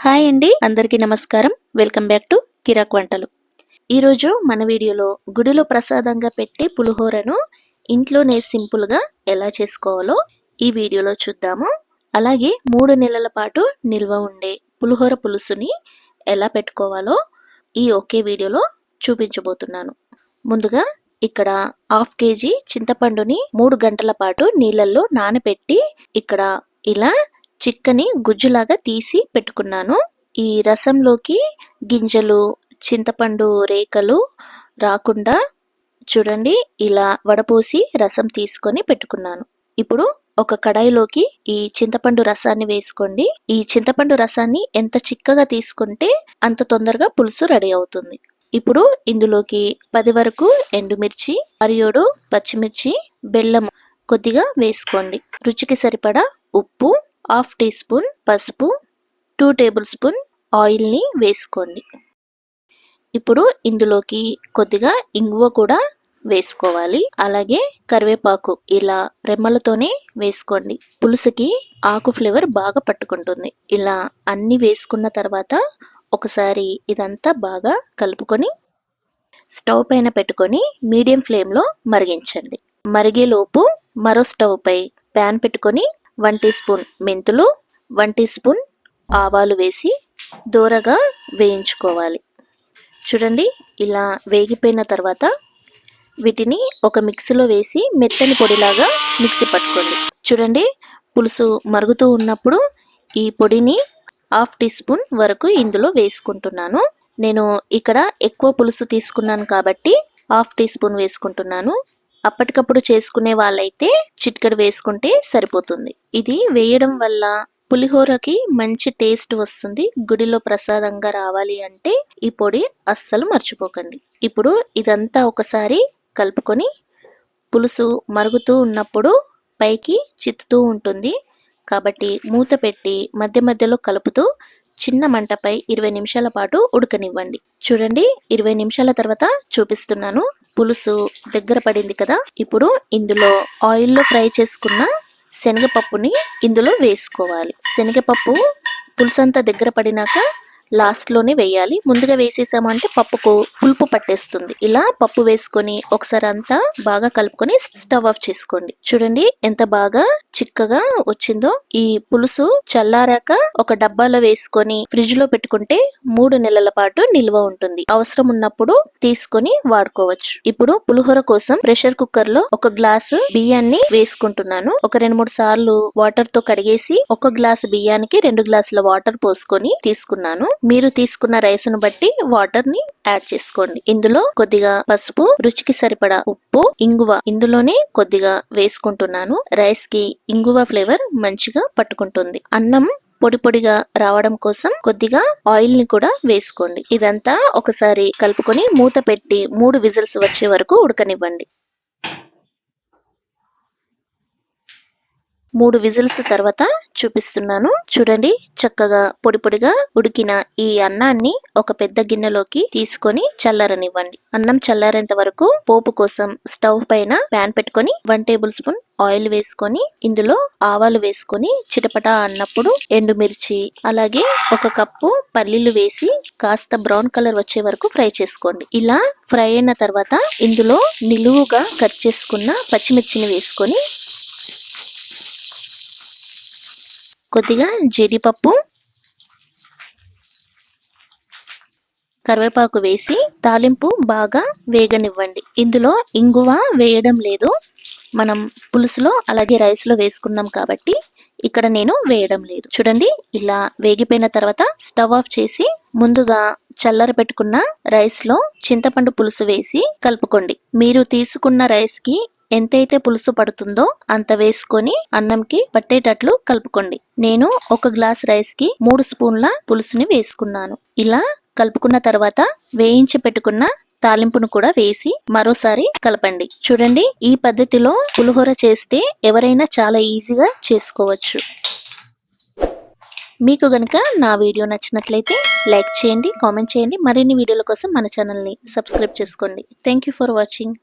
Hi అండి, అందరికీ నమస్కారం. వెల్కమ్ బ్యాక్ టు కిరాక్ వంటలు. ఈరోజు మన వీడియోలో గుడిలో ప్రసాదంగా పెట్టి పులిహోరను ఇంట్లోనే సింపుల్గా ఎలా చేసుకోవాలో ఈ వీడియోలో చూద్దాము. అలాగే 3 నెలల పాటు నిల్వ ఉండే పులిహోర పులుసుని ఎలా పెట్టుకోవాలో ఈ ఒకే వీడియోలో చూపించబోతున్నాను. ముందుగా ఇక్కడ 1/2 kg చింతపండుని 3 గంటల పాటు నీళ్ళల్లో నానబెట్టి ఇక్కడ ఇలా చిక్కని గుజ్జులాగా తీసి పెట్టుకున్నాను. ఈ రసంలోకి గింజలు, చింతపండు రేకలు రాకుండా చూడండి ఇలా వడపోసి రసం తీసుకొని పెట్టుకున్నాను. ఇప్పుడు ఒక కడాయిలోకి ఈ చింతపండు రసాన్ని వేసుకోండి. ఈ చింతపండు రసాన్ని ఎంత చిక్కగా తీసుకుంటే అంత తొందరగా పులుసు రెడీ అవుతుంది. ఇప్పుడు ఇందులోకి 10 వరకు ఎండుమిర్చి, 6 పచ్చిమిర్చి, బెల్లం కొద్దిగా వేసుకోండి. రుచికి సరిపడా ఉప్పు, 1/2 టీ స్పూన్ పసుపు, 2 టేబుల్ స్పూన్ ఆయిల్ని వేసుకోండి. ఇప్పుడు ఇందులోకి కొద్దిగా ఇంగువ కూడా వేసుకోవాలి. అలాగే కరివేపాకు ఇలా రెమ్మలతోనే వేసుకోండి. పులుసుకి ఆకు ఫ్లేవర్ బాగా పట్టుకుంటుంది. ఇలా అన్ని వేసుకున్న తర్వాత ఒకసారి ఇదంతా బాగా కలుపుకొని స్టవ్ పైన పెట్టుకొని మీడియం ఫ్లేమ్లో మరిగించండి. మరిగేలోపు మరో స్టవ్ పై ప్యాన్ పెట్టుకొని 1 టీ స్పూన్ మెంతులు, 1 టీ స్పూన్ ఆవాలు వేసి దోరగా వేయించుకోవాలి. చూడండి ఇలా వేగిపోయిన తర్వాత వీటిని ఒక మిక్సీలో వేసి మెత్తని పొడిలాగా మిక్సీ పట్టుకోండి. చూడండి పులుసు మరుగుతూ ఉన్నప్పుడు ఈ పొడిని 1/2 టీ స్పూన్ వరకు ఇందులో వేసుకుంటున్నాను. నేను ఇక్కడ ఎక్కువ పులుసు తీసుకున్నాను కాబట్టి 1/2 టీ స్పూన్ వేసుకుంటున్నాను. అప్పటికప్పుడు చేసుకునే వాళ్ళైతే చిటికెడు వేసుకుంటే సరిపోతుంది. ఇది వేయడం వల్ల పులిహోరకి మంచి టేస్ట్ వస్తుంది. గుడిలో ప్రసాదంగా రావాలి అంటే ఈ పొడి అస్సలు మర్చిపోకండి. ఇప్పుడు ఇదంతా ఒకసారి కలుపుకొని పులుసు మరుగుతూ ఉన్నప్పుడు పైకి చిత్తుతూ ఉంటుంది కాబట్టి మూత పెట్టి మధ్య మధ్యలో కలుపుతూ చిన్న మంటపై 20 నిమిషాల పాటు ఉడకనివ్వండి. చూడండి 20 నిమిషాల తర్వాత చూపిస్తున్నాను. పులుసు దగ్గర పడింది కదా. ఇప్పుడు ఇందులో ఆయిల్లో ఫ్రై చేసుకున్న శనగపప్పుని ఇందులో వేసుకోవాలి. శనగపప్పు పులుసు అంతా దగ్గర పడినాక లాస్ట్లోనే వేయాలి. ముందుగా వేసేసామంటే పప్పుకు పులుపు పట్టేస్తుంది. ఇలా పప్పు వేసుకొని ఒకసారి అంతా బాగా కలుపుకొని స్టవ్ ఆఫ్ చేసుకోండి. చూడండి ఎంత బాగా చిక్కగా వచ్చిందో. ఈ పులుసు చల్లారాక ఒక డబ్బాలో వేసుకొని ఫ్రిడ్జ్ లో పెట్టుకుంటే 3 నెలల పాటు నిల్వ ఉంటుంది. అవసరం ఉన్నప్పుడు తీసుకొని వాడుకోవచ్చు. ఇప్పుడు పులిహోర కోసం ప్రెషర్ కుక్కర్ లో 1 గ్లాసు బియ్యాన్ని వేసుకుంటున్నాను. ఒక 2-3 సార్లు వాటర్ తో కడిగేసి 1 గ్లాసు బియ్యానికి 2 గ్లాసుల వాటర్ పోసుకొని తీసుకున్నాను. మీరు తీసుకున్న రైస్ ను బట్టి వాటర్ ని యాడ్ చేసుకోండి. ఇందులో కొద్దిగా పసుపు, రుచికి సరిపడా ఉప్పు, ఇంగువ ఇందులోనే కొద్దిగా వేసుకుంటున్నాను. రైస్ కి ఇంగువ ఫ్లేవర్ మంచిగా పట్టుకుంటుంది. అన్నం పొడి పొడిగా రావడం కోసం కొద్దిగా ఆయిల్ ని కూడా వేసుకోండి. ఇదంతా ఒకసారి కలుపుకొని మూత పెట్టి 3 విజిల్స్ వచ్చే వరకు ఉడకనివ్వండి. 3 విజిల్స్ తర్వాత చూపిస్తున్నాను. చూడండి చక్కగా పొడి పొడిగా ఉడికిన ఈ అన్నాన్ని ఒక పెద్ద గిన్నెలోకి తీసుకొని చల్లారనివ్వండి. అన్నం చల్లారేంత వరకు పోపు కోసం స్టవ్ పైన ప్యాన్ పెట్టుకొని 1 టేబుల్ స్పూన్ ఆయిల్ వేసుకొని ఇందులో ఆవాలు వేసుకొని చిటపటా అన్నప్పుడు ఎండుమిర్చి అలాగే 1 కప్పు పల్లీలు వేసి కాస్త బ్రౌన్ కలర్ వచ్చే వరకు ఫ్రై చేసుకోండి. ఇలా ఫ్రై అయిన తర్వాత ఇందులో నిలువుగా కట్ చేసుకున్న పచ్చిమిర్చిని వేసుకొని కొద్దిగా జీడిపప్పు, కరివేపాకు వేసి తాలింపు బాగా వేగనివ్వండి. ఇందులో ఇంగువ వేయడం లేదు. మనం పులుసులో అలాగే రైస్ లో వేసుకున్నాం కాబట్టి ఇక్కడ నేను వేయడం లేదు. చూడండి ఇలా వేగిపోయిన తర్వాత స్టవ్ ఆఫ్ చేసి ముందుగా చల్లర పెట్టుకున్న రైస్ లో చింతపండు పులుసు వేసి కలుపుకోండి. మీరు తీసుకున్న రైస్ కి ఎంతైతే పులుసు పడుతుందో అంత వేసుకొని అన్నంకి పట్టేటట్లు కలుపుకోండి. నేను 1 గ్లాస్ రైస్ కి 3 స్పూన్ల పులుసుని వేసుకున్నాను. ఇలా కలుపుకున్న తర్వాత వేయించి పెట్టుకున్న తాలింపును కూడా వేసి మరోసారి కలపండి. చూడండి ఈ పద్ధతిలో పులిహోర చేస్తే ఎవరైనా చాలా ఈజీగా చేసుకోవచ్చు. మీకు గనుక నా వీడియో నచ్చినట్లయితే లైక్ చేయండి, కామెంట్ చేయండి. మరిన్ని వీడియోల కోసం మన ఛానల్ని సబ్స్క్రైబ్ చేసుకోండి. Thank you for watching.